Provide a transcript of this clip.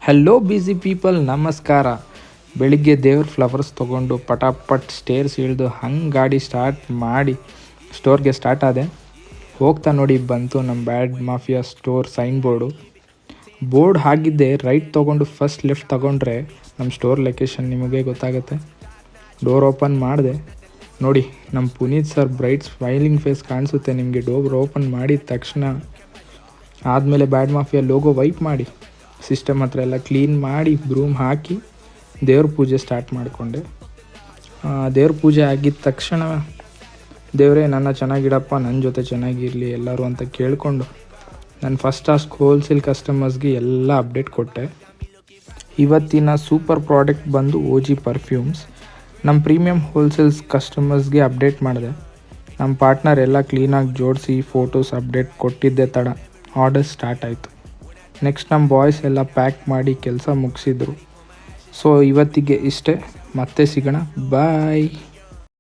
Hello ಬಿಸಿ people, ನಮಸ್ಕಾರ. ಬೆಳಿಗ್ಗೆ ದೇವ್ರ ಫ್ಲವರ್ಸ್ ತೊಗೊಂಡು ಪಟಾಪಟ್ ಸ್ಟೇರ್ಸ್ ಇಳಿದು ಹಂಗೆ ಗಾಡಿ ಸ್ಟಾರ್ಟ್ ಮಾಡಿ ಸ್ಟೋರ್ಗೆ ಸ್ಟಾರ್ಟ್ ಆದೆ. ಹೋಗ್ತಾ ನೋಡಿ ಬಂತು ನಮ್ಮ bad mafia store sign board ಹಾಗಿದ್ದೆ. ರೈಟ್ ತೊಗೊಂಡು ಫಸ್ಟ್ ಲೆಫ್ಟ್ ತಗೊಂಡ್ರೆ ನಮ್ಮ ಸ್ಟೋರ್ ಲೊಕೇಶನ್ ನಿಮಗೆ ಗೊತ್ತಾಗುತ್ತೆ. ಡೋರ್ ಓಪನ್ ಮಾಡಿದೆ ನೋಡಿ, ನಮ್ಮ Puneeth sir bright smiling face ಕಾಣಿಸುತ್ತೆ ನಿಮಗೆ ಡೋರ್ ಓಪನ್ ಮಾಡಿದ ತಕ್ಷಣ. ಆದಮೇಲೆ ಬ್ಯಾಡ್ ಮಾಫಿಯಾ ಲೋಗೋ ವೈಪ್ ಮಾಡಿ ಸಿಸ್ಟಮ್ ಹತ್ರ ಎಲ್ಲ ಕ್ಲೀನ್ ಮಾಡಿ ಬ್ರೂಮ್ ಹಾಕಿ ದೇವ್ರ ಪೂಜೆ ಸ್ಟಾರ್ಟ್ ಮಾಡಿಕೊಂಡೆ. ದೇವ್ರ ಪೂಜೆ ಆಗಿದ್ದ ತಕ್ಷಣ ದೇವರೇ ನನ್ನ ಚೆನ್ನಾಗಿಡಪ್ಪ, ನನ್ನ ಜೊತೆ ಚೆನ್ನಾಗಿರಲಿ ಎಲ್ಲರೂ ಅಂತ ಕೇಳಿಕೊಂಡು ನಾನು ಫಸ್ಟ್ ಹೋಲ್ಸೇಲ್ ಕಸ್ಟಮರ್ಸ್ಗೆ ಎಲ್ಲ ಅಪ್ಡೇಟ್ ಕೊಟ್ಟೆ. ಇವತ್ತಿನ ಸೂಪರ್ ಪ್ರಾಡಕ್ಟ್ ಬಂದು OG ಪರ್ಫ್ಯೂಮ್ಸ್. ನಮ್ಮ ಪ್ರೀಮಿಯಂ ಹೋಲ್ಸೇಲ್ಸ್ ಕಸ್ಟಮರ್ಸ್ಗೆ ಅಪ್ಡೇಟ್ ಮಾಡಿದೆ. ನಮ್ಮ ಪಾರ್ಟ್ನರ್ ಎಲ್ಲ ಕ್ಲೀನಾಗಿ ಜೋಡಿಸಿ ಫೋಟೋಸ್ ಅಪ್ಡೇಟ್ ಕೊಟ್ಟಿದ್ದೆ ತಡ ಆರ್ಡರ್ ಸ್ಟಾರ್ಟ್ ಆಯಿತು. ನೆಕ್ಸ್ಟ್ ನಮ್ಮ ಬಾಯ್ಸ್ ಎಲ್ಲ ಪ್ಯಾಕ್ ಮಾಡಿ ಕೆಲಸ ಮುಗಿಸಿದ್ರು. ಸೊ ಇವತ್ತಿಗೆ ಇಷ್ಟೇ, ಮತ್ತೆ ಸಿಗೋಣ, ಬಾಯ್.